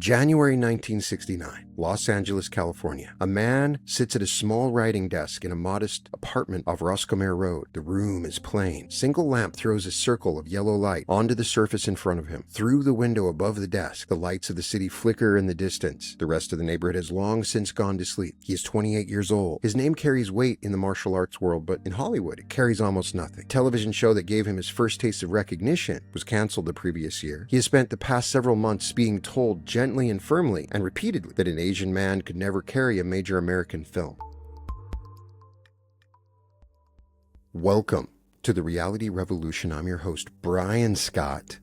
January 1969, Los Angeles, California. A man sits at a small writing desk in a modest apartment off Roscommare Road. The room is plain. Single lamp throws a circle of yellow light onto the surface in front of him. Through the window above the desk, the lights of the city flicker in the distance. The rest of the neighborhood has long since gone to sleep. He is 28 years old. His name carries weight in the martial arts world, but in Hollywood, it carries almost nothing. A television show that gave him his first taste of recognition was canceled the previous year. He has spent the past several months being told gently and firmly and repeatedly that an Asian man could never carry a major American film. Welcome to the Reality Revolution. I'm your host, Brian Scott,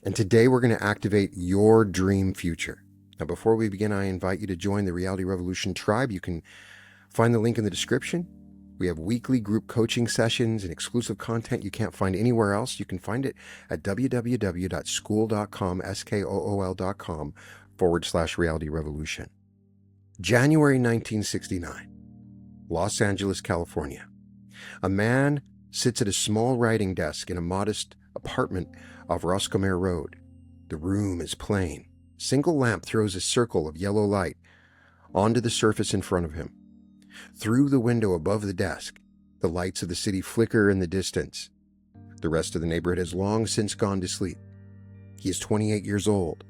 and today we're going to activate your dream future. Now, before we begin, I invite you to join the Reality Revolution tribe. You can find the link in the description. We have weekly group coaching sessions and exclusive content you can't find anywhere else. You can find it at www.school.com/reality revolution. January 1969, Los Angeles, California. A man sits at a small writing desk in a modest apartment off Roscommare Road. The room is plain. Single lamp throws a circle of yellow light onto the surface in front of him. Through the window above the desk, the lights of the city flicker in the distance. The rest of the neighborhood has long since gone to sleep. He is 28 years old.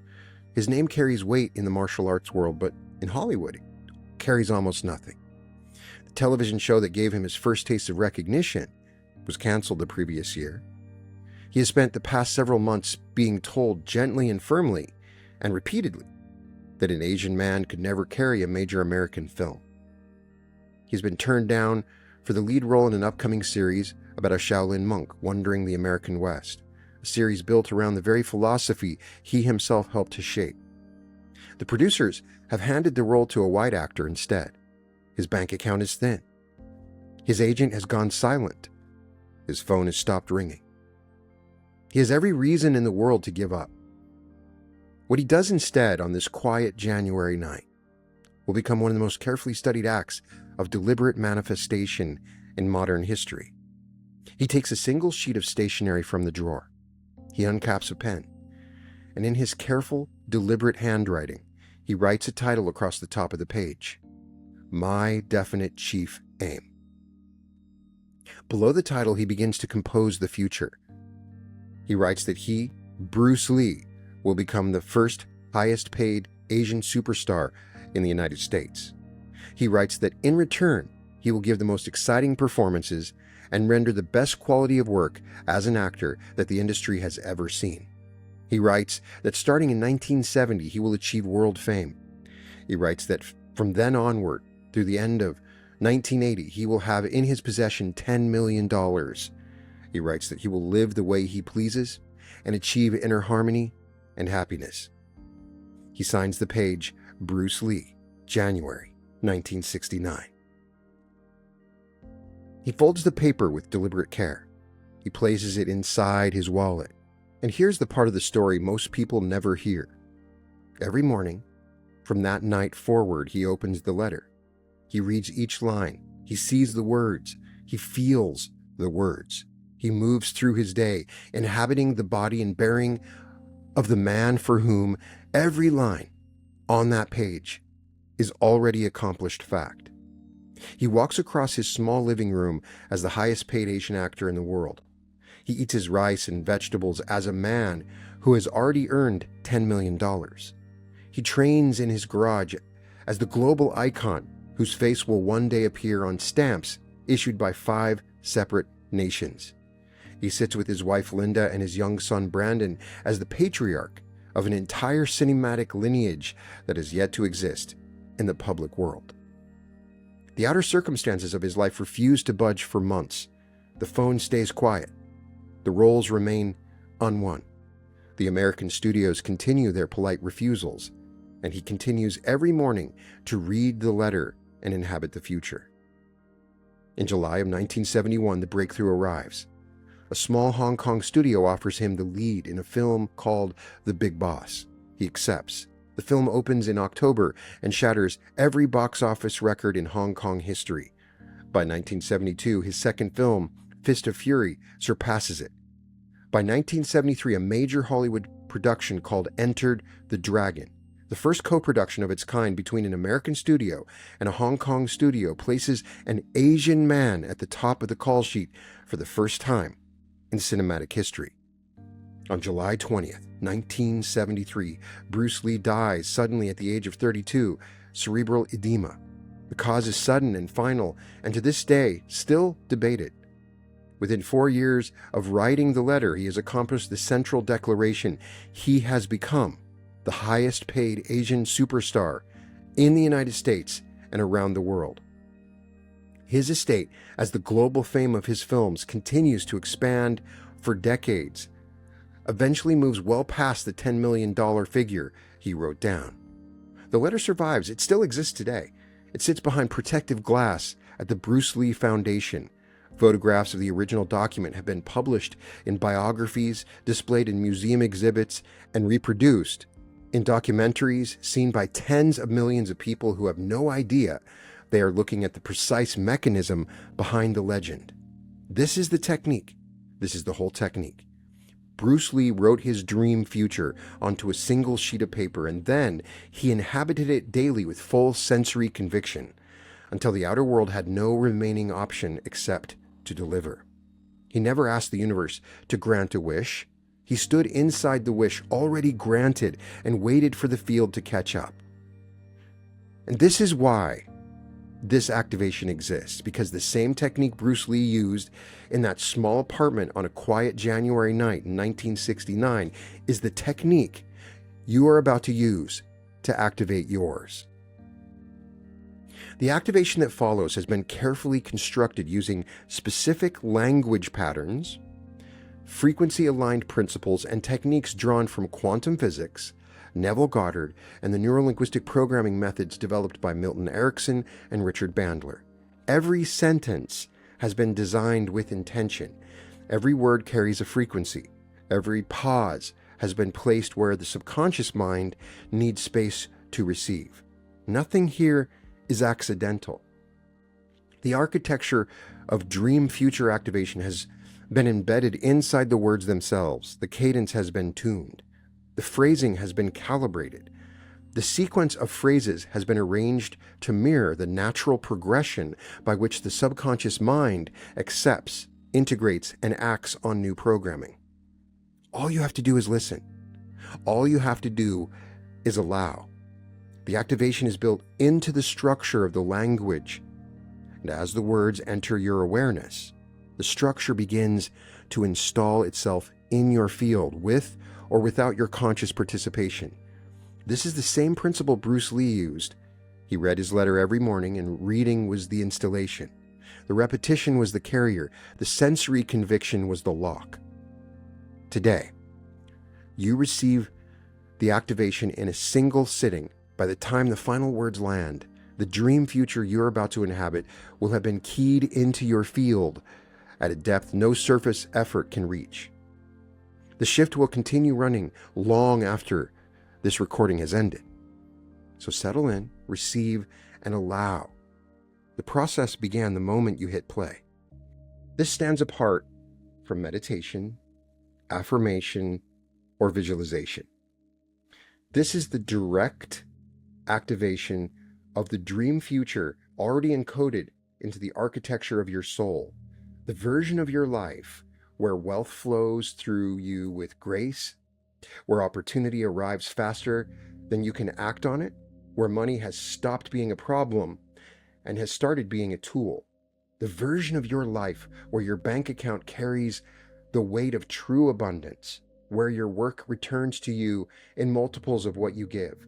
His name carries weight in the martial arts world, but in Hollywood, it carries almost nothing. The television show that gave him his first taste of recognition was canceled the previous year. He has spent the past several months being told gently and firmly and repeatedly that an Asian man could never carry a major American film. He's been turned down for the lead role in an upcoming series about a Shaolin monk wandering the American West, a series built around the very philosophy he himself helped to shape. The producers have handed the role to a white actor instead. His bank account is thin. His agent has gone silent. His phone has stopped ringing. He has every reason in the world to give up. What he does instead on this quiet January night will become one of the most carefully studied acts of deliberate manifestation in modern history. He takes a single sheet of stationery from the drawer. He uncaps a pen, and in his careful, deliberate handwriting, he writes a title across the top of the page: My Definite Chief Aim. Below the title, he begins to compose the future. He writes that he, Bruce Lee, will become the first highest paid Asian superstar in the United States. He writes that in return, he will give the most exciting performances and render the best quality of work as an actor that the industry has ever seen. He writes that starting in 1970, he will achieve world fame. He writes that from then onward, through the end of 1980, he will have in his possession $10 million. He writes that he will live the way he pleases and achieve inner harmony and happiness. He signs the page, Bruce Lee, January 1969. He folds the paper with deliberate care. He places it inside his wallet. And here's the part of the story most people never hear. Every morning, from that night forward, he opens the letter. He reads each line. He sees the words. He feels the words. He moves through his day, inhabiting the body and bearing of the man for whom every line on that page is already accomplished fact. He walks across his small living room as the highest paid Asian actor in the world. He eats his rice and vegetables as a man who has already earned $10 million. He trains in his garage as the global icon whose face will one day appear on stamps issued by 5 separate nations. He sits with his wife Linda and his young son Brandon as the patriarch of an entire cinematic lineage that is yet to exist in the public world. The outer circumstances of his life refuse to budge for months. The phone stays quiet. The roles remain unwon. The American studios continue their polite refusals, and he continues every morning to read the letter and inhabit the future. In July of 1971, the breakthrough arrives. A small Hong Kong studio offers him the lead in a film called The Big Boss. He accepts. The film opens in October and shatters every box office record in Hong Kong history. By 1972, his second film, Fist of Fury, surpasses it. By 1973, a major Hollywood production called Entered the Dragon The first co-production of its kind between an American studio and a Hong Kong studio places an Asian man at the top of the call sheet for the first time in cinematic history. On July 20th, 1973, Bruce Lee dies suddenly at the age of 32, cerebral edema. The cause is sudden and final, and to this day, still debated. Within 4 years of writing the letter, he has accomplished the central declaration. He has become the highest paid Asian superstar in the United States and around the world. His estate, as the global fame of his films continues to expand for decades, eventually moves well past the $10 million figure he wrote down. The letter survives. It still exists today. It sits behind protective glass at the Bruce Lee Foundation. Photographs of the original document have been published in biographies, displayed in museum exhibits, and reproduced in documentaries seen by tens of millions of people who have no idea they are looking at the precise mechanism behind the legend. This is the technique. This is the whole technique. Bruce Lee wrote his dream future onto a single sheet of paper, and then he inhabited it daily with full sensory conviction until the outer world had no remaining option except to deliver. He never asked the universe to grant a wish. He stood inside the wish already granted and waited for the field to catch up. And this is why this activation exists, because the same technique Bruce Lee used in that small apartment on a quiet January night in 1969 is the technique you are about to use to activate yours. The activation that follows has been carefully constructed using specific language patterns, frequency-aligned principles, and techniques drawn from quantum physics, Neville Goddard, and the neurolinguistic programming methods developed by Milton Erickson and Richard Bandler. Every sentence has been designed with intention. Every word carries a frequency. Every pause has been placed where the subconscious mind needs space to receive. Nothing here is accidental. The architecture of dream future activation has been embedded inside the words themselves. The cadence has been tuned. The phrasing has been calibrated. The sequence of phrases has been arranged to mirror the natural progression by which the subconscious mind accepts, integrates, and acts on new programming. All you have to do is listen. All you have to do is allow. The activation is built into the structure of the language, and as the words enter your awareness, the structure begins to install itself in your field with or without your conscious participation. This is the same principle Bruce Lee used. He read his letter every morning, and reading was the installation. The repetition was the carrier. The sensory conviction was the lock. Today, you receive the activation in a single sitting. By the time the final words land, the dream future you're about to inhabit will have been keyed into your field at a depth no surface effort can reach. The shift will continue running long after this recording has ended. So settle in, receive, and allow. The process began the moment you hit play. This stands apart from meditation, affirmation, or visualization. This is the direct activation of the dream future already encoded into the architecture of your soul, the version of your life where wealth flows through you with grace, where opportunity arrives faster than you can act on it, where money has stopped being a problem and has started being a tool. The version of your life where your bank account carries the weight of true abundance, where your work returns to you in multiples of what you give,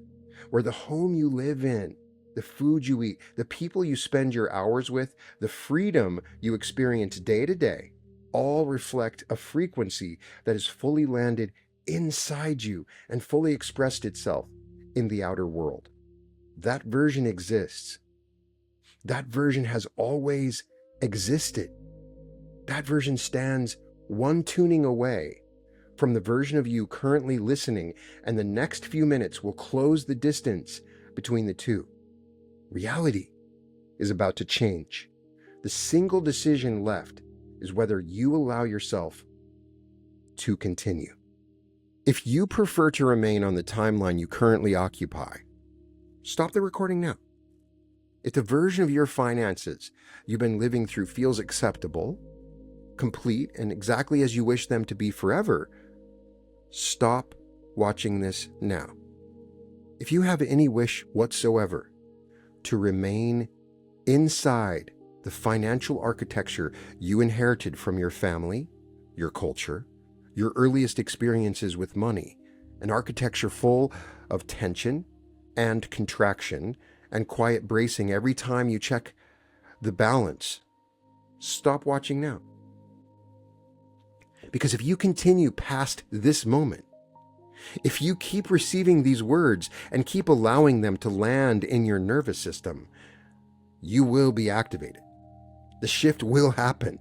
where the home you live in, the food you eat, the people you spend your hours with, the freedom you experience day to day, all reflect a frequency that has fully landed inside you and fully expressed itself in the outer world. That version exists. That version has always existed. That version stands one tuning away from the version of you currently listening, and the next few minutes will close the distance between the two. Reality is about to change. The single decision left is whether you allow yourself to continue. If you prefer to remain on the timeline you currently occupy, stop the recording now. If the version of your finances you've been living through feels acceptable, complete, and exactly as you wish them to be forever, stop watching this now. If you have any wish whatsoever to remain inside the financial architecture you inherited from your family, your culture, your earliest experiences with money, an architecture full of tension and contraction and quiet bracing every time you check the balance, stop watching now. Because if you continue past this moment, if you keep receiving these words and keep allowing them to land in your nervous system, you will be activated. The shift will happen.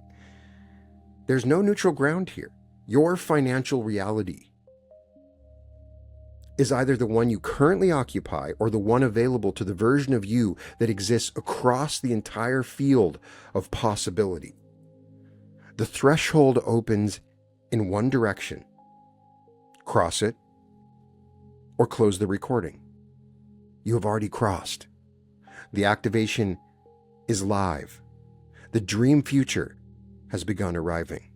There's no neutral ground here. Your financial reality is either the one you currently occupy or the one available to the version of you that exists across the entire field of possibility. The threshold opens in one direction. Cross it or close the recording. You have already crossed. The activation is live. The dream future has begun arriving.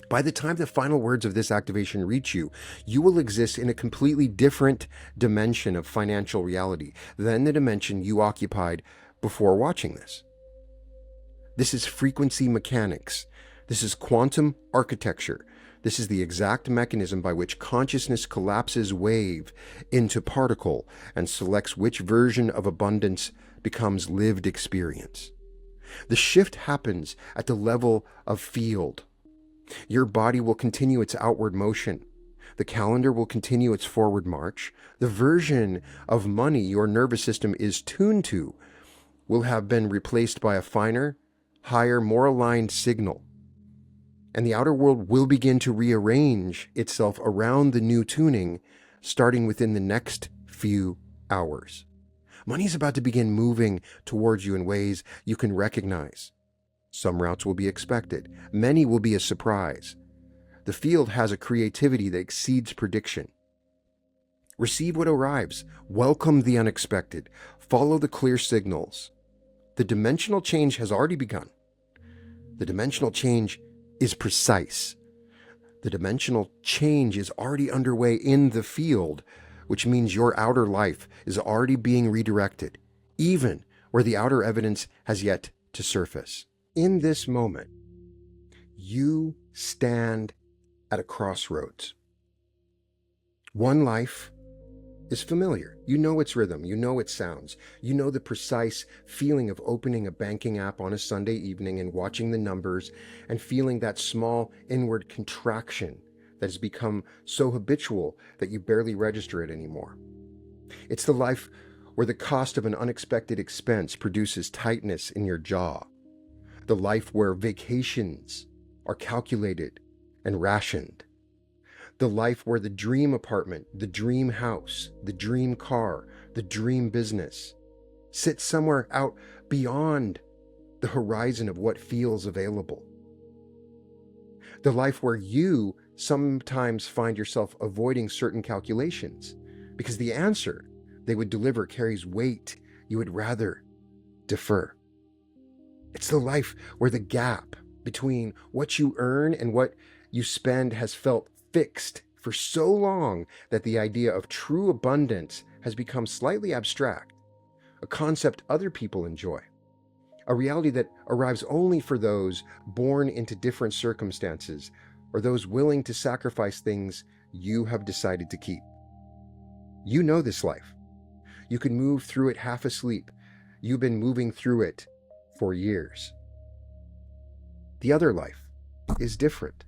By the time the final words of this activation reach you, you will exist in a completely different dimension of financial reality than the dimension you occupied before watching this. This is frequency mechanics. This is quantum architecture. This is the exact mechanism by which consciousness collapses wave into particle and selects which version of abundance becomes lived experience. The shift happens at the level of field. Your body will continue its outward motion. The calendar will continue its forward march. The version of money your nervous system is tuned to will have been replaced by a finer, higher, more aligned signal. And the outer world will begin to rearrange itself around the new tuning, starting within the next few hours. Money is about to begin moving towards you in ways you can recognize. Some routes will be expected. Many will be a surprise. The field has a creativity that exceeds prediction. Receive what arrives. Welcome the unexpected. Follow the clear signals. The dimensional change has already begun. The dimensional change is precise. The dimensional change is already underway in the field, which means your outer life is already being redirected, even where the outer evidence has yet to surface. In this moment, you stand at a crossroads. One life is familiar. You know its rhythm. You know its sounds. You know the precise feeling of opening a banking app on a Sunday evening and watching the numbers and feeling that small inward contraction that has become so habitual that you barely register it anymore. It's the life where the cost of an unexpected expense produces tightness in your jaw. The life where vacations are calculated and rationed. The life where the dream apartment, the dream house, the dream car, the dream business sits somewhere out beyond the horizon of what feels available. The life where you sometimes find yourself avoiding certain calculations because the answer they would deliver carries weight you would rather defer. It's the life where the gap between what you earn and what you spend has felt fixed for so long that the idea of true abundance has become slightly abstract, a concept other people enjoy, a reality that arrives only for those born into different circumstances or those willing to sacrifice things you have decided to keep. You know this life. You can move through it half asleep. You've been moving through it for years. The other life is different.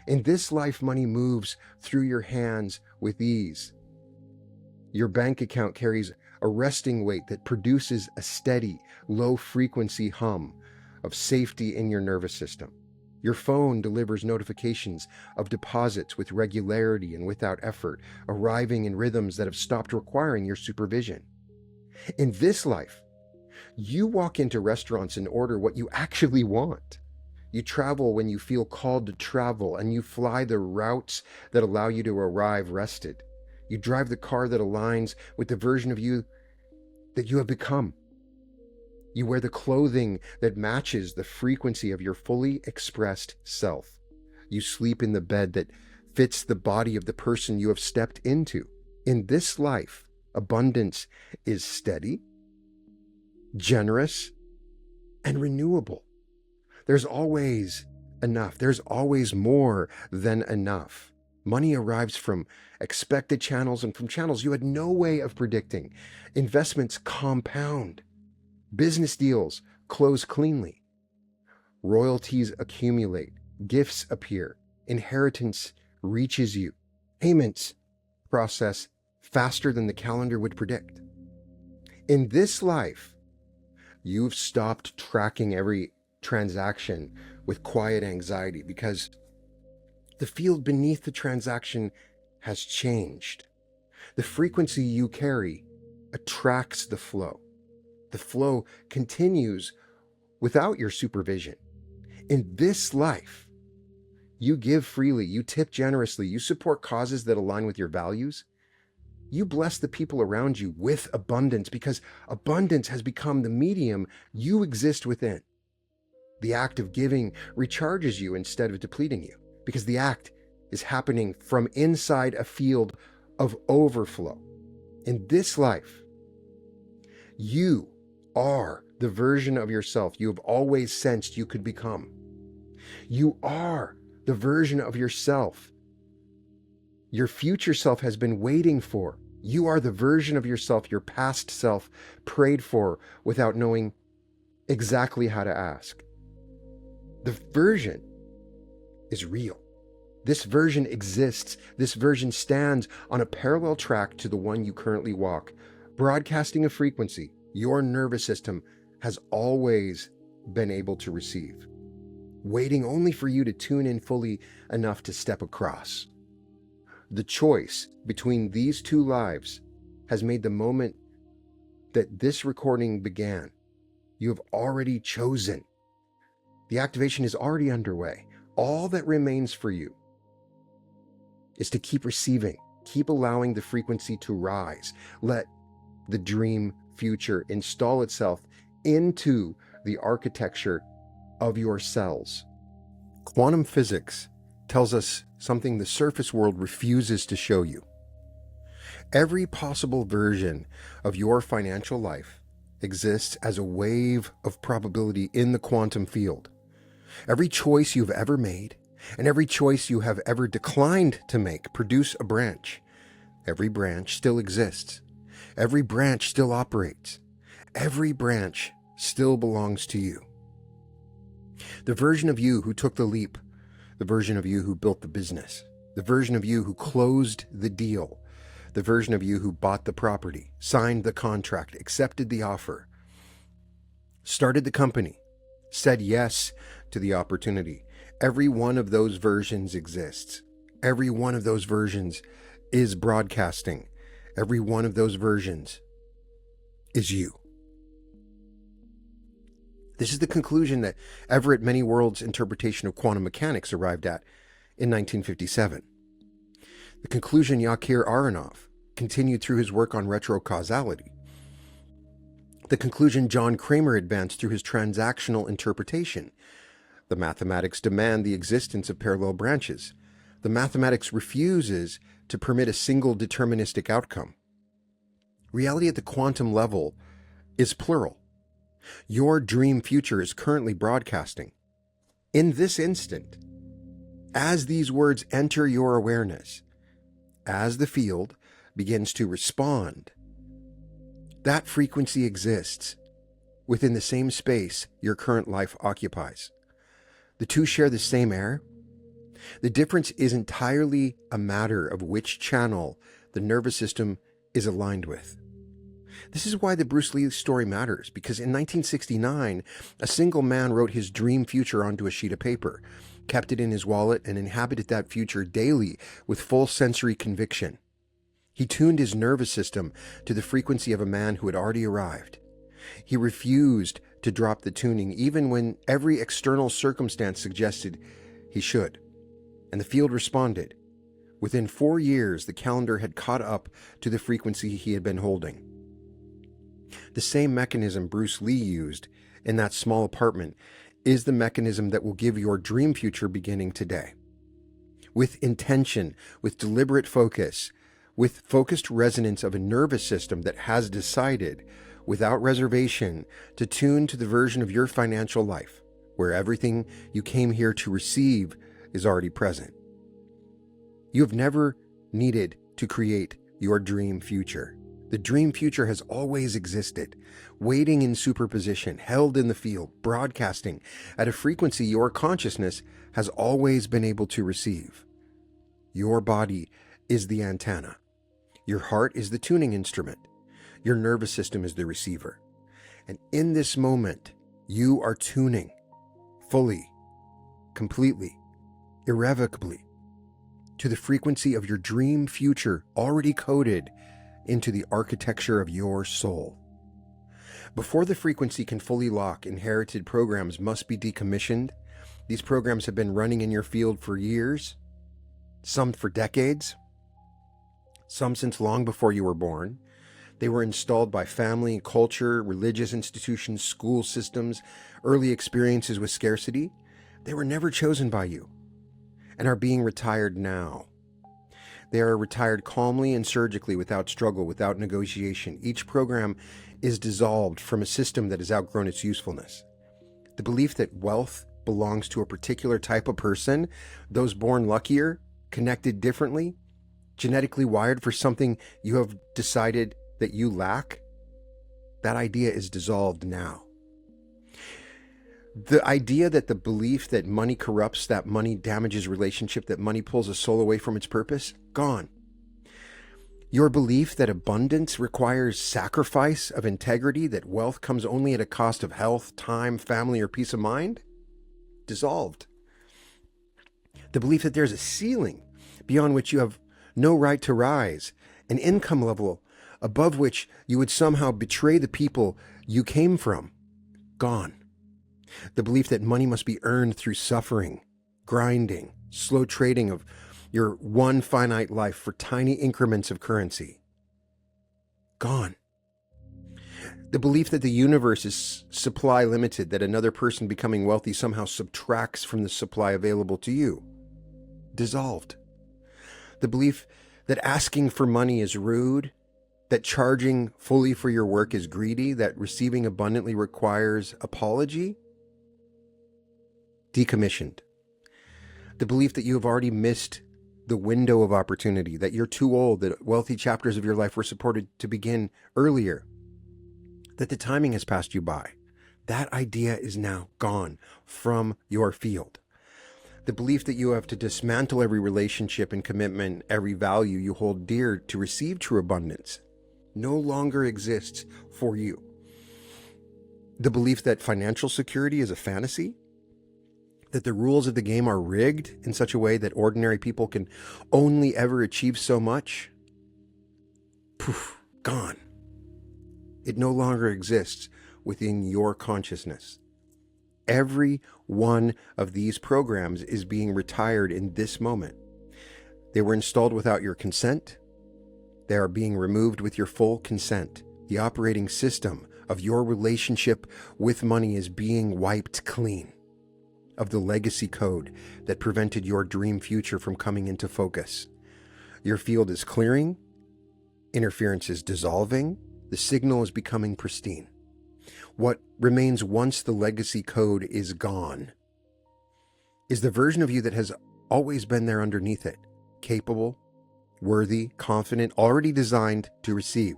In this life, money moves through your hands with ease. Your bank account carries a resting weight that produces a steady, low-frequency hum of safety in your nervous system. Your phone delivers notifications of deposits with regularity and without effort, arriving in rhythms that have stopped requiring your supervision. In this life, you walk into restaurants and order what you actually want. You travel when you feel called to travel, and you fly the routes that allow you to arrive rested. You drive the car that aligns with the version of you that you have become. You wear the clothing that matches the frequency of your fully expressed self. You sleep in the bed that fits the body of the person you have stepped into. In this life, abundance is steady, generous, and renewable. There's always enough. There's always more than enough. Money arrives from expected channels and from channels you had no way of predicting. Investments compound. Business deals close cleanly. Royalties accumulate. Gifts appear. Inheritance reaches you. Payments process faster than the calendar would predict. In this life, you've stopped tracking every transaction with quiet anxiety because the field beneath the transaction has changed. The frequency you carry attracts the flow. The flow continues without your supervision. In this life, you give freely, you tip generously, you support causes that align with your values. You bless the people around you with abundance because abundance has become the medium you exist within. The act of giving recharges you instead of depleting you because the act is happening from inside a field of overflow. In this life, you are the version of yourself you have always sensed you could become. You are the version of yourself your future self has been waiting for. You are the version of yourself your past self prayed for without knowing exactly how to ask. The version is real. This version exists. This version stands on a parallel track to the one you currently walk, broadcasting a frequency your nervous system has always been able to receive, waiting only for you to tune in fully enough to step across. The choice between these two lives has made the moment that this recording began. You have already chosen. The activation is already underway. All that remains for you is to keep receiving, keep allowing the frequency to rise. Let the dream future install itself into the architecture of your cells. Quantum physics tells us something the surface world refuses to show you. Every possible version of your financial life exists as a wave of probability in the quantum field. Every choice you've ever made and every choice you have ever declined to make produce a branch. Every branch still exists. Every branch still operates. Every branch still belongs to you. The version of you who took the leap, the version of you who built the business, the version of you who closed the deal, the version of you who bought the property, signed the contract, accepted the offer, started the company, said yes to the opportunity. Every one of those versions exists. Every one of those versions is broadcasting. Every one of those versions is you. This is the conclusion that Everett Many Worlds' interpretation of quantum mechanics arrived at in 1957. The conclusion Yakir Aronov continued through his work on retrocausality. The conclusion John Kramer advanced through his transactional interpretation. The mathematics demand the existence of parallel branches. The mathematics refuses to permit a single deterministic outcome. Reality at the quantum level is plural. Your dream future is currently broadcasting. In this instant, as these words enter your awareness, as the field begins to respond, that frequency exists within the same space your current life occupies. The two share the same air. The difference is entirely a matter of which channel the nervous system is aligned with. This is why the Bruce Lee story matters, because in 1969, a single man wrote his dream future onto a sheet of paper, kept it in his wallet, and inhabited that future daily with full sensory conviction. He tuned his nervous system to the frequency of a man who had already arrived. He refused to drop the tuning, even when every external circumstance suggested he should. And the field responded. Within 4 years, the calendar had caught up to the frequency he had been holding. The same mechanism Bruce Lee used in that small apartment is the mechanism that will give your dream future beginning today. With intention, with deliberate focus, with focused resonance of a nervous system that has decided, without reservation, to tune to the version of your financial life where everything you came here to receive is already present. You have never needed to create your dream future. The dream future has always existed, waiting in superposition, held in the field, broadcasting at a frequency your consciousness has always been able to receive. Your body is the antenna. Your heart is the tuning instrument. Your nervous system is the receiver. And in this moment, you are tuning fully, completely, irrevocably to the frequency of your dream future already coded into the architecture of your soul. Before the frequency can fully lock, inherited programs must be decommissioned. These programs have been running in your field for years, some for decades, some since long before you were born. They were installed by family, culture, religious institutions, school systems, early experiences with scarcity. They were never chosen by you and are being retired now. They are retired calmly and surgically, without struggle, without negotiation. Each program is dissolved from a system that has outgrown its usefulness. The belief that wealth belongs to a particular type of person, those born luckier, connected differently, genetically wired for something you have decided that you lack, that idea is dissolved now. The idea that the belief that money corrupts, that money damages relationship, that money pulls a soul away from its purpose, gone. Your belief that abundance requires sacrifice of integrity, that wealth comes only at a cost of health, time, family, or peace of mind, dissolved. The belief that there's a ceiling beyond which you have no right to rise, an income level above which you would somehow betray the people you came from, gone. The belief that money must be earned through suffering, grinding, slow trading of your one finite life for tiny increments of currency, gone. The belief that the universe is supply limited, that another person becoming wealthy somehow subtracts from the supply available to you, dissolved. The belief that asking for money is rude, that charging fully for your work is greedy, that receiving abundantly requires apology, decommissioned. The belief that you have already missed the window of opportunity, that you're too old, that wealthy chapters of your life were supported to begin earlier, that the timing has passed you by. That idea is now gone from your field. The belief that you have to dismantle every relationship and commitment, every value you hold dear to receive true abundance, no longer exists for you. The belief that financial security is a fantasy, that the rules of the game are rigged in such a way that ordinary people can only ever achieve so much, poof, gone. It no longer exists within your consciousness. Every one of these programs is being retired in this moment. They were installed without your consent. They are being removed with your full consent. The operating system of your relationship with money is being wiped clean of the legacy code that prevented your dream future from coming into focus. Your field is clearing, interference is dissolving, the signal is becoming pristine. What remains once the legacy code is gone is the version of you that has always been there underneath it, capable, worthy, confident, already designed to receive,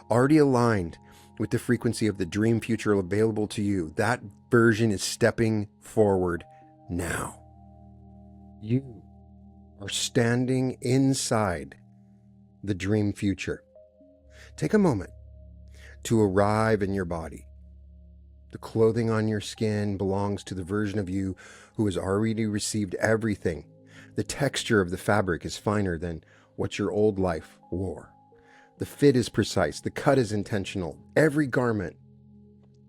already aligned with the frequency of the dream future available to you. That version is stepping forward now. You are standing inside the dream future. Take a moment to arrive in your body. The clothing on your skin belongs to the version of you who has already received everything. The texture of the fabric is finer than what your old life wore. The fit is precise. The cut is intentional. Every garment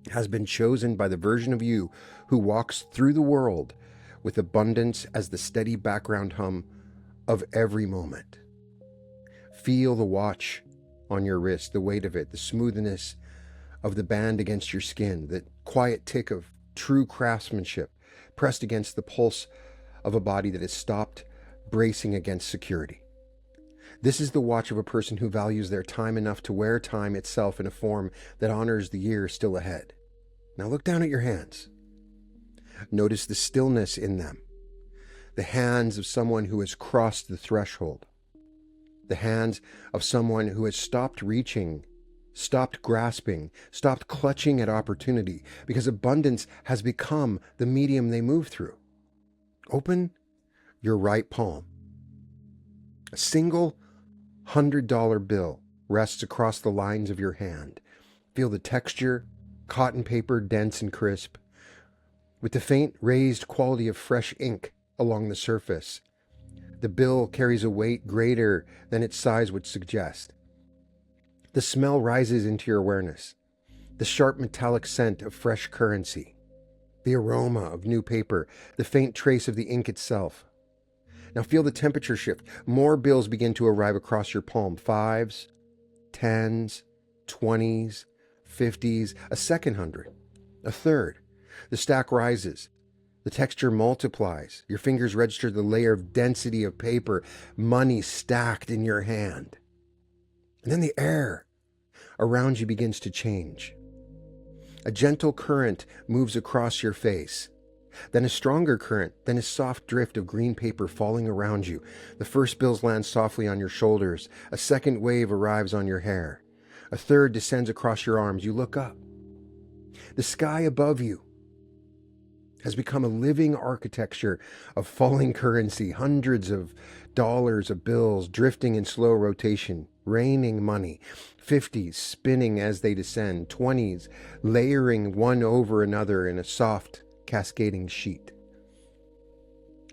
has been chosen by the version of you who walks through the world with abundance as the steady background hum of every moment. Feel the watch on your wrist, the weight of it, the smoothness of the band against your skin, the quiet tick of true craftsmanship pressed against the pulse of a body that has stopped bracing against security. This is the watch of a person who values their time enough to wear time itself in a form that honors the year still ahead. Now look down at your hands. Notice the stillness in them. The hands of someone who has crossed the threshold. The hands of someone who has stopped reaching, stopped grasping, stopped clutching at opportunity, because abundance has become the medium they move through. Open your right palm. A single $100 bill rests across the lines of your hand. Feel the texture, cotton paper, dense and crisp, with the faint raised quality of fresh ink along the surface. The bill carries a weight greater than its size would suggest. The smell rises into your awareness. The sharp metallic scent of fresh currency. The aroma of new paper. The faint trace of the ink itself. Now feel the temperature shift. More bills begin to arrive across your palm. 5s, 10s, 20s, 50s, a second 100, a third. The stack rises. The texture multiplies. Your fingers register the layer of density of paper, money stacked in your hand. And then the air around you begins to change. A gentle current moves across your face. Then a stronger current, then a soft drift of green paper falling around you. The first bills land softly on your shoulders. A second wave arrives on your hair. A third descends across your arms. You look up. The sky above you has become a living architecture of falling currency, hundreds of dollars of bills drifting in slow rotation, raining money, 50s spinning as they descend, 20s layering one over another in a soft, cascading sheet.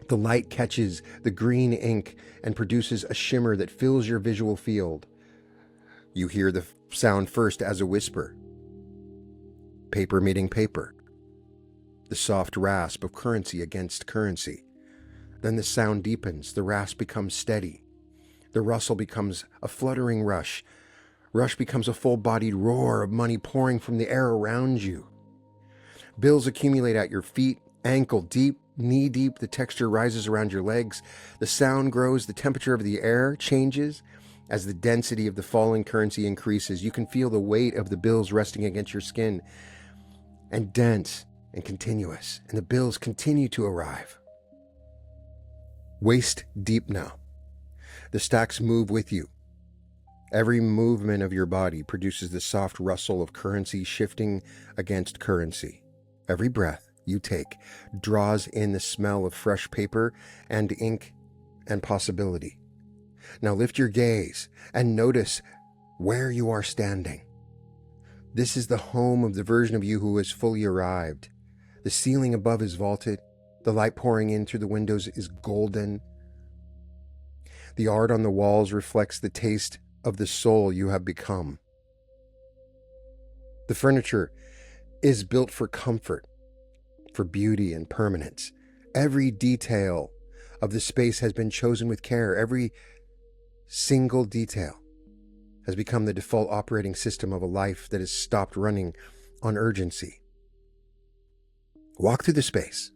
The light catches the green ink and produces a shimmer that fills your visual field. You hear the sound first as a whisper. Paper meeting paper. The soft rasp of currency against currency. Then the sound deepens. The rasp becomes steady. The rustle becomes a fluttering rush. Rush becomes a full-bodied roar of money pouring from the air around you. Bills accumulate at your feet, ankle deep, knee deep. The texture rises around your legs. The sound grows. The temperature of the air changes. As the density of the falling currency increases, you can feel the weight of the bills resting against your skin, and dense and continuous, and the bills continue to arrive. Waist deep now. The stacks move with you. Every movement of your body produces the soft rustle of currency shifting against currency. Every breath you take draws in the smell of fresh paper and ink and possibility. Now lift your gaze and notice where you are standing. This is the home of the version of you who has fully arrived. The ceiling above is vaulted. The light pouring in through the windows is golden. The art on the walls reflects the taste of the soul you have become. The furniture is built for comfort, for beauty and permanence. Every detail of the space has been chosen with care. Every single detail has become the default operating system of a life that has stopped running on urgency. Walk through the space.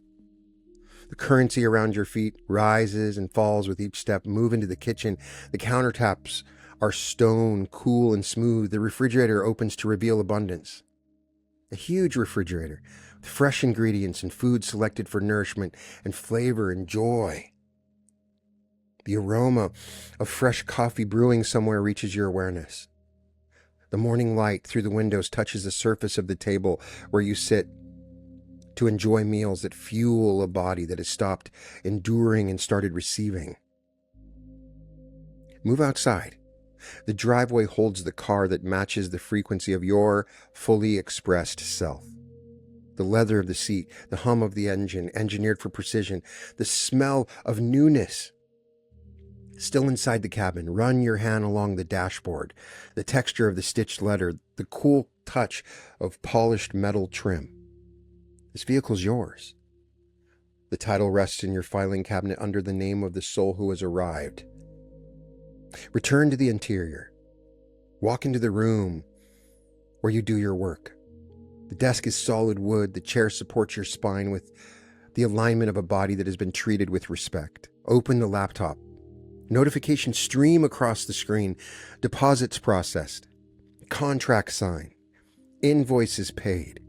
The currency around your feet rises and falls with each step. Move into the kitchen. The countertops are stone, cool and smooth. The refrigerator opens to reveal abundance. A huge refrigerator with fresh ingredients and food selected for nourishment and flavor and joy. The aroma of fresh coffee brewing somewhere reaches your awareness. The morning light through the windows touches the surface of the table where you sit to enjoy meals that fuel a body that has stopped enduring and started receiving. Move outside. The driveway holds the car that matches the frequency of your fully expressed self. The leather of the seat, the hum of the engine, engineered for precision, the smell of newness Still inside the cabin, run your hand along the dashboard, the texture of the stitched leather, the cool touch of polished metal trim. This vehicle's yours. The title rests in your filing cabinet under the name of the soul who has arrived. Return to the interior. Walk into the room where you do your work. The desk is solid wood. The chair supports your spine with the alignment of a body that has been treated with respect. Open the laptop. Notifications stream across the screen. Deposits processed. Contract signed. Invoices paid.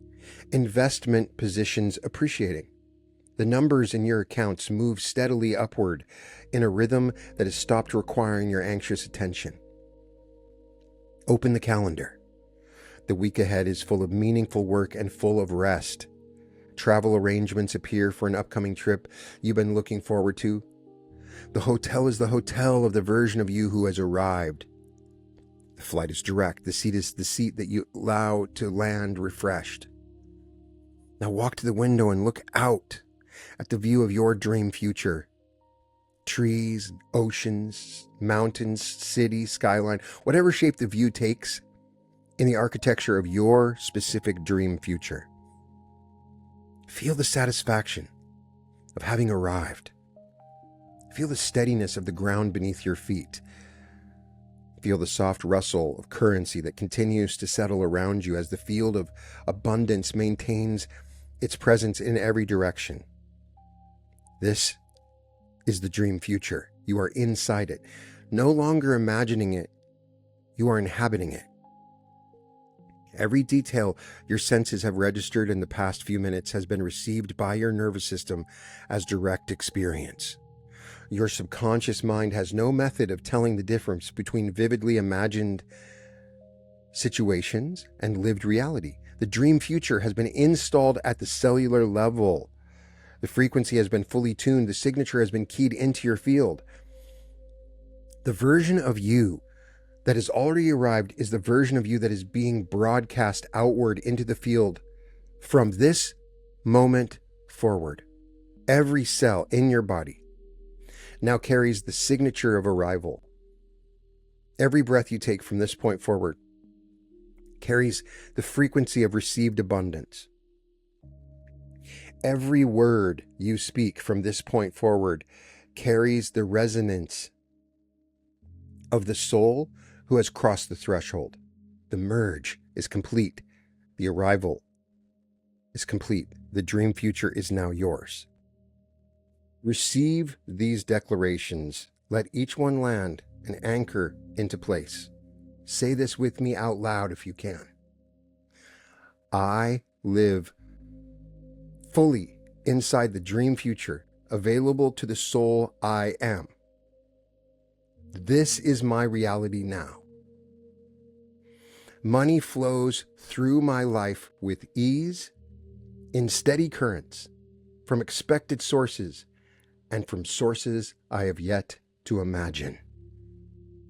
Investment positions appreciating. The numbers in your accounts move steadily upward in a rhythm that has stopped requiring your anxious attention. Open the calendar. The week ahead is full of meaningful work and full of rest. Travel arrangements appear for an upcoming trip you've been looking forward to. The hotel is the hotel of the version of you who has arrived. The flight is direct. The seat is the seat that you allow to land refreshed. Now walk to the window and look out at the view of your dream future. Trees, oceans, mountains, city, skyline, whatever shape the view takes in the architecture of your specific dream future. Feel the satisfaction of having arrived. Feel the steadiness of the ground beneath your feet. Feel the soft rustle of currency that continues to settle around you as the field of abundance maintains its presence in every direction. This is the dream future. You are inside it. No longer imagining it, you are inhabiting it. Every detail your senses have registered in the past few minutes has been received by your nervous system as direct experience. Your subconscious mind has no method of telling the difference between vividly imagined situations and lived reality. The dream future has been installed at the cellular level. The frequency has been fully tuned. The signature has been keyed into your field. The version of you that has already arrived is the version of you that is being broadcast outward into the field from this moment forward. Every cell in your body now carries the signature of arrival. Every breath you take from this point forward carries the frequency of received abundance. Every word you speak from this point forward carries the resonance of the soul who has crossed the threshold. The merge is complete. The arrival is complete. The dream future is now yours. Receive these declarations. Let each one land and anchor into place. Say this with me out loud if you can. I live fully inside the dream future, available to the soul I am. This is my reality now. Money flows through my life with ease, in steady currents, from expected sources, and from sources I have yet to imagine.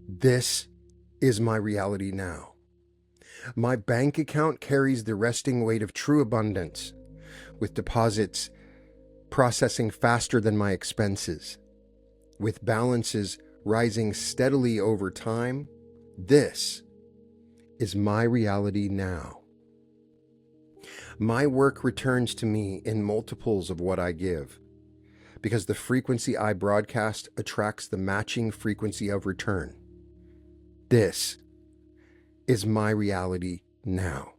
This is my reality now. My bank account carries the resting weight of true abundance, with deposits processing faster than my expenses, with balances rising steadily over time. This is my reality now. My work returns to me in multiples of what I give, because the frequency I broadcast attracts the matching frequency of return. This is my reality now.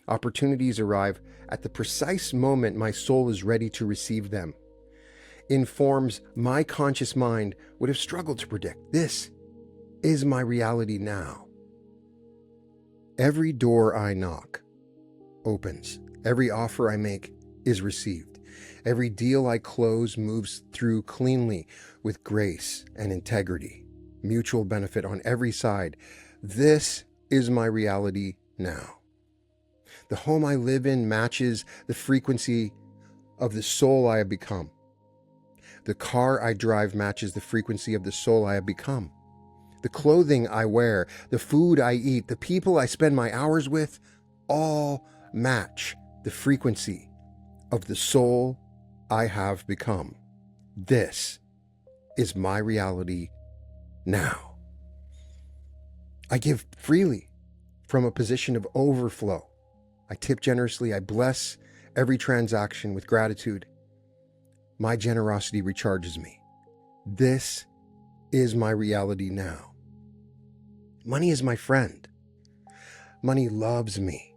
Opportunities arrive at the precise moment my soul is ready to receive them, in forms my conscious mind would have struggled to predict. This is my reality now. Every door I knock opens. Every offer I make is received. Every deal I close moves through cleanly with grace and integrity. Mutual benefit on every side. This is my reality now. The home I live in matches the frequency of the soul I have become. The car I drive matches the frequency of the soul I have become. The clothing I wear, the food I eat, the people I spend my hours with, all match the frequency of the soul I have become. This is my reality now. I give freely from a position of overflow. I tip generously. I bless every transaction with gratitude. My generosity recharges me. This is my reality now. Money is my friend. Money loves me,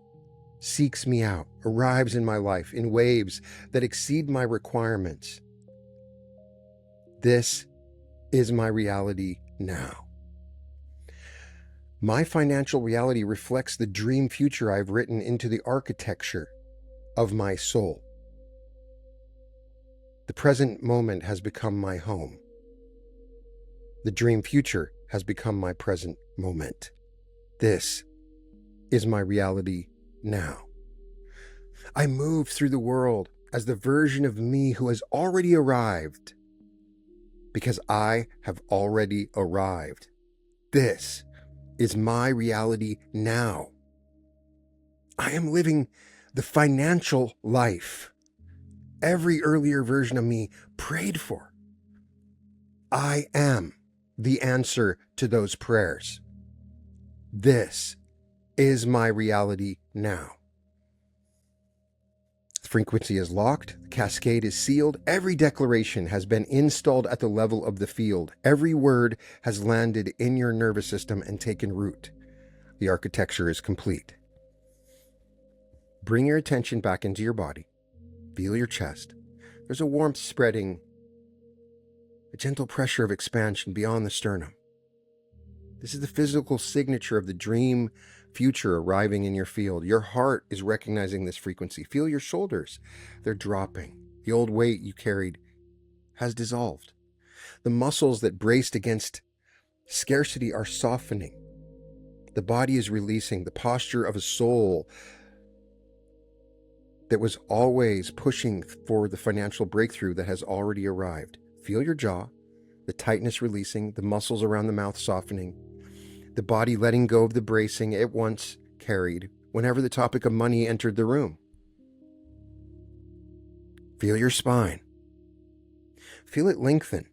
seeks me out, arrives in my life in waves that exceed my requirements. This is my reality now. My financial reality reflects the dream future I've written into the architecture of my soul. The present moment has become my home. The dream future has become my present moment. This is my reality now. I move through the world as the version of me who has already arrived, because I have already arrived. This is my reality now. I am living the financial life every earlier version of me prayed for. I am the answer to those prayers. This is my reality now. The frequency is locked. The cascade is sealed. Every declaration has been installed at the level of the field. Every word has landed in your nervous system and taken root. The architecture is complete. Bring your attention back into your body. Feel your chest. There's a warmth spreading, a gentle pressure of expansion beyond the sternum. This is the physical signature of the dream future arriving in your field. Your heart is recognizing this frequency. Feel your shoulders. They're dropping. The old weight you carried has dissolved. The muscles that braced against scarcity are softening. The body is releasing. The posture of a soul that was always pushing for the financial breakthrough that has already arrived. Feel your jaw, the tightness releasing, the muscles around the mouth softening, the body letting go of the bracing it once carried whenever the topic of money entered the room. Feel your spine. Feel it lengthen.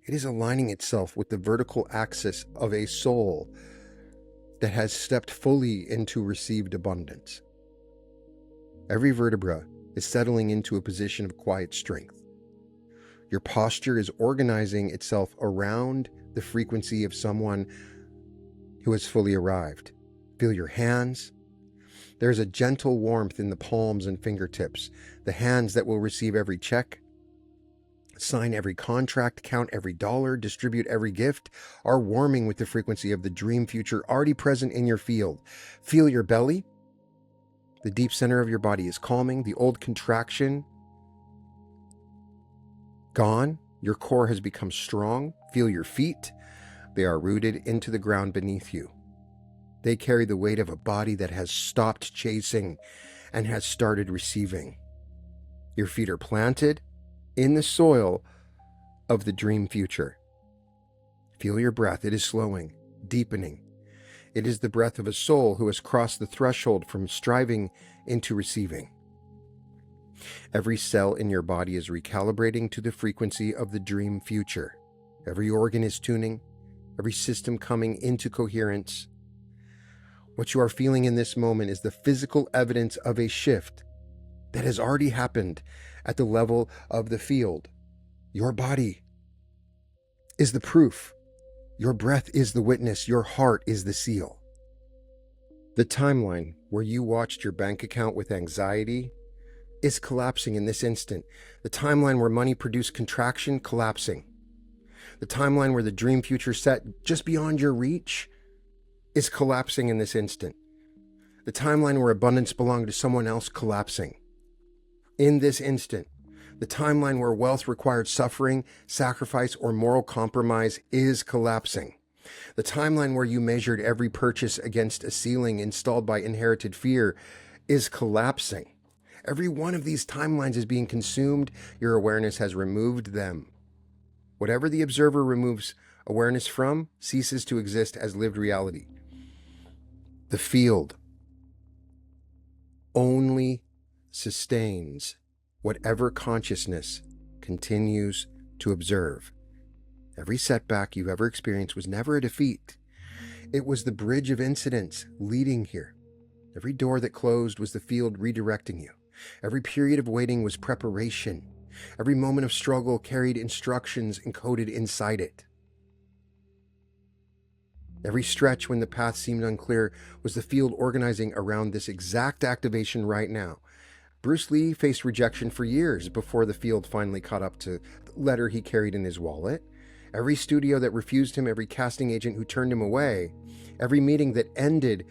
It is aligning itself with the vertical axis of a soul that has stepped fully into received abundance. Every vertebra is settling into a position of quiet strength. Your posture is organizing itself around the frequency of someone who has fully arrived. Feel your hands. There's a gentle warmth in the palms and fingertips. The hands that will receive every check, sign every contract, count every dollar, distribute every gift, are warming with the frequency of the dream future already present in your field. Feel your belly. The deep center of your body is calming. The old contraction gone. Your core has become strong. Feel your feet. They are rooted into the ground beneath you. They carry the weight of a body that has stopped chasing and has started receiving. Your feet are planted in the soil of the dream future. Feel your breath. It is slowing, deepening. It is the breath of a soul who has crossed the threshold from striving into receiving. Every cell in your body is recalibrating to the frequency of the dream future. Every organ is tuning, every system coming into coherence. What you are feeling in this moment is the physical evidence of a shift that has already happened at the level of the field. Your body is the proof. Your breath is the witness. Your heart is the seal. The timeline where you watched your bank account with anxiety is collapsing in this instant. The timeline where money produced contraction, collapsing. The timeline where the dream future set just beyond your reach is collapsing in this instant. The timeline where abundance belonged to someone else, collapsing in this instant. The timeline where wealth required suffering, sacrifice, or moral compromise is collapsing. The timeline where you measured every purchase against a ceiling installed by inherited fear is collapsing. Every one of these timelines is being consumed. Your awareness has removed them. Whatever the observer removes awareness from ceases to exist as lived reality. The field only sustains whatever consciousness continues to observe. Every setback you've ever experienced was never a defeat. It was the bridge of incidents leading here. Every door that closed was the field redirecting you. Every period of waiting was preparation. Every moment of struggle carried instructions encoded inside it. Every stretch when the path seemed unclear was the field organizing around this exact activation right now. Bruce Lee faced rejection for years before the field finally caught up to the letter he carried in his wallet. Every studio that refused him, every casting agent who turned him away, every meeting that ended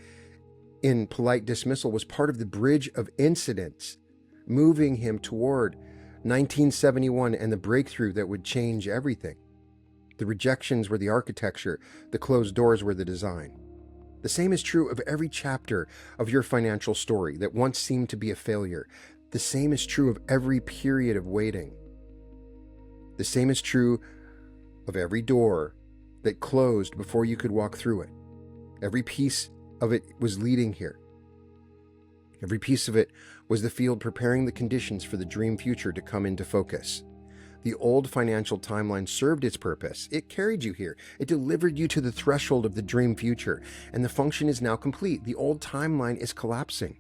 in polite dismissal was part of the bridge of incidents, moving him toward 1971 and the breakthrough that would change everything. The rejections were the architecture, the closed doors were the design. The same is true of every chapter of your financial story that once seemed to be a failure. The same is true of every period of waiting. The same is true of every door that closed before you could walk through it. Every piece of it was leading here. Every piece of it was the field preparing the conditions for the dream future to come into focus. The old financial timeline served its purpose. It carried you here. It delivered you to the threshold of the dream future, and the function is now complete. The old timeline is collapsing.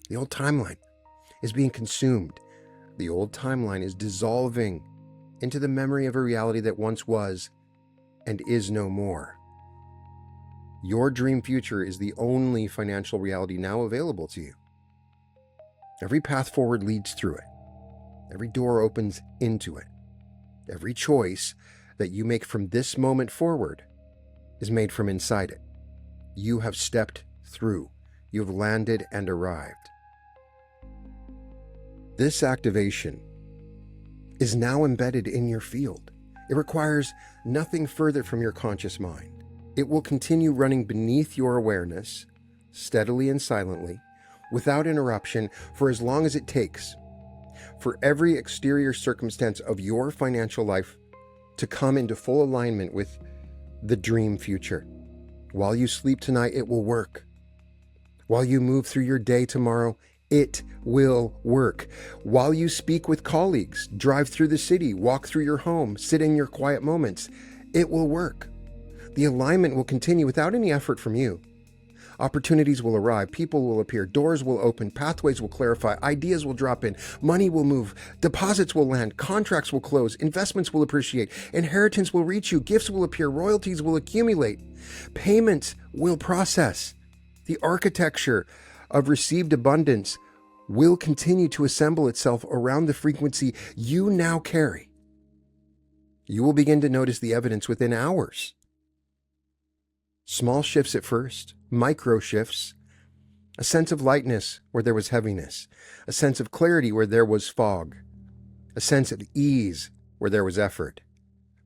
The old timeline is being consumed. The old timeline is dissolving into the memory of a reality that once was and is no more. Your dream future is the only financial reality now available to you. Every path forward leads through it. Every door opens into it. Every choice that you make from this moment forward is made from inside it. You have stepped through. You have landed and arrived. This activation is now embedded in your field. It requires nothing further from your conscious mind. It will continue running beneath your awareness, steadily and silently, without interruption, for as long as it takes for every exterior circumstance of your financial life to come into full alignment with the dream future. While you sleep tonight, it will work. While you move through your day tomorrow, it will work. While you speak with colleagues, drive through the city, walk through your home, sit in your quiet moments, it will work. The alignment will continue without any effort from you. Opportunities will arrive, people will appear, doors will open, pathways will clarify, ideas will drop in, money will move, deposits will land, contracts will close, investments will appreciate, inheritance will reach you, gifts will appear, royalties will accumulate, payments will process. The architecture of received abundance will continue to assemble itself around the frequency you now carry. You will begin to notice the evidence within hours. Small shifts at first, micro shifts, a sense of lightness where there was heaviness, a sense of clarity where there was fog, a sense of ease where there was effort.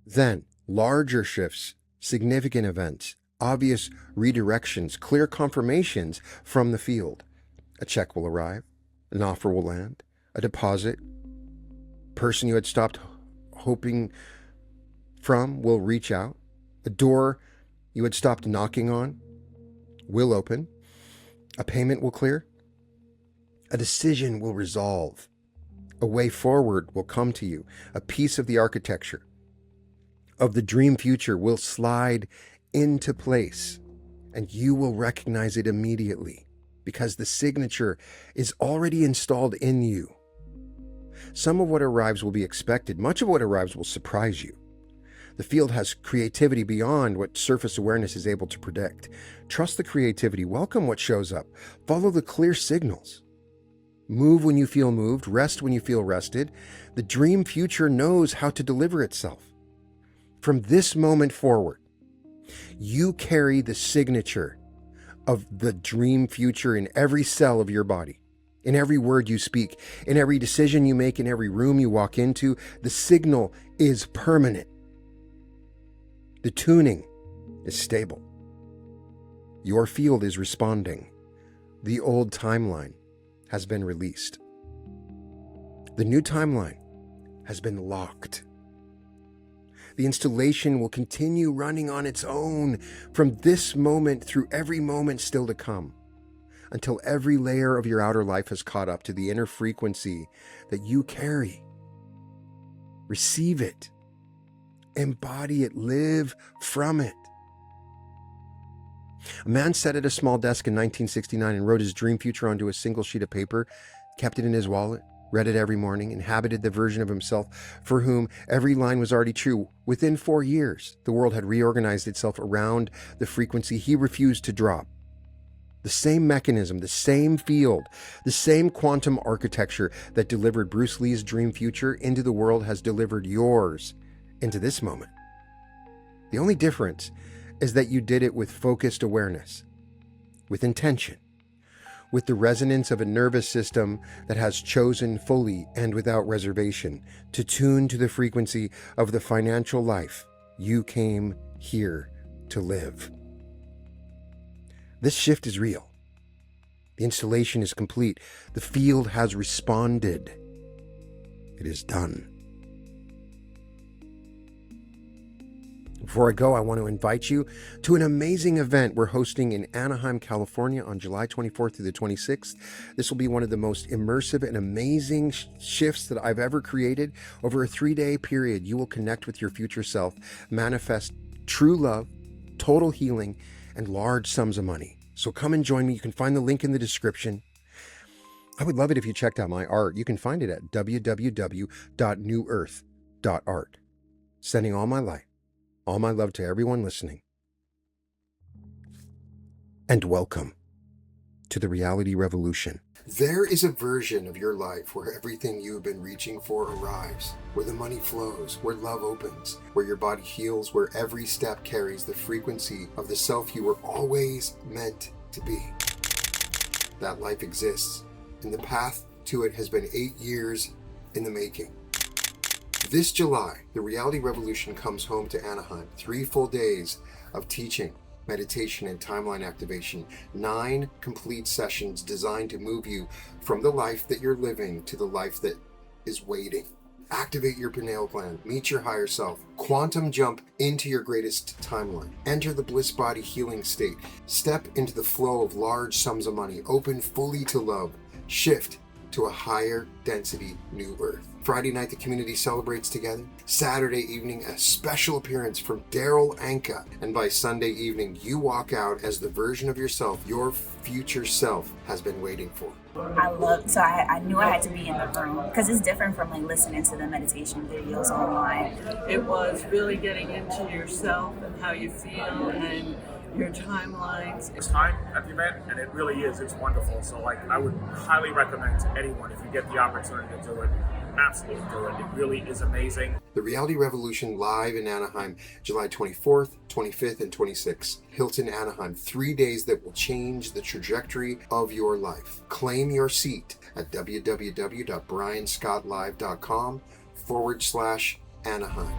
Then, larger shifts, significant events, obvious redirections, clear confirmations from the field. A check will arrive, an offer will land, a deposit, person you had stopped hoping from will reach out, a door you had stopped knocking on will open, a payment will clear, a decision will resolve, a way forward will come to you, a piece of the architecture of the dream future will slide into place, and you will recognize it immediately because the signature is already installed in you. Some of what arrives will be expected. Much of what arrives will surprise you. The field has creativity beyond what surface awareness is able to predict. Trust the creativity. Welcome what shows up. Follow the clear signals. Move when you feel moved. Rest when you feel rested. The dream future knows how to deliver itself. From this moment forward, you carry the signature of the dream future in every cell of your body, in every word you speak, in every decision you make, in every room you walk into. The signal is permanent. The tuning is stable. Your field is responding. The old timeline has been released. The new timeline has been locked. The installation will continue running on its own from this moment through every moment still to come, until every layer of your outer life has caught up to the inner frequency that you carry. Receive it. embody it, live from it. A man sat at a small desk in 1969 and wrote his dream future onto a single sheet of paper, kept it in his wallet, read it every morning, inhabited the version of himself for whom every line was already true. Within 4 years, the world had reorganized itself around the frequency he refused to drop. The same mechanism, the same field, the same quantum architecture that delivered Bruce Lee's dream future into the world has delivered yours into this moment. The only difference is that you did it with focused awareness, with intention, with the resonance of a nervous system that has chosen fully and without reservation to tune to the frequency of the financial life you came here to live. This shift is real. The installation is complete. The field has responded. It is done. Before I go, I want to invite you to an amazing event we're hosting in Anaheim, California on July 24th through the 26th. This will be one of the most immersive and amazing shifts that I've ever created. Over a 3-day period, you will connect with your future self, manifest true love, total healing, and large sums of money. So come and join me. You can find the link in the description. I would love it if you checked out my art. You can find it at www.newearth.art. Sending all my light, all my love to everyone listening. And welcome to the reality revolution. There is a version of your life where everything you've been reaching for arrives, where the money flows, where love opens, where your body heals, where every step carries the frequency of the self you were always meant to be. That life exists, and the path to it has been 8 years in the making. This July, the Reality Revolution comes home to Anaheim. 3 full days of teaching, meditation, and timeline activation. 9 complete sessions designed to move you from the life that you're living to the life that is waiting. Activate your pineal gland, meet your higher self, quantum jump into your greatest timeline, enter the bliss body healing state, step into the flow of large sums of money, open fully to love, shift to a higher density new earth. Friday night, the community celebrates together. Saturday evening, a special appearance from Daryl Anka. And by Sunday evening, you walk out as the version of yourself your future self has been waiting for. I knew I had to be in the room because it's different from like listening to the meditation videos online. It was really getting into yourself and how you feel and your timelines. It's time at the event, and it really is. It's wonderful. So I would highly recommend to anyone, if you get the opportunity to do it, absolutely do it. It really is amazing. The Reality Revolution live in Anaheim, July 24th, 25th, and 26th. Hilton, Anaheim. 3 days that will change the trajectory of your life. Claim your seat at www.brianscottlive.com/Anaheim.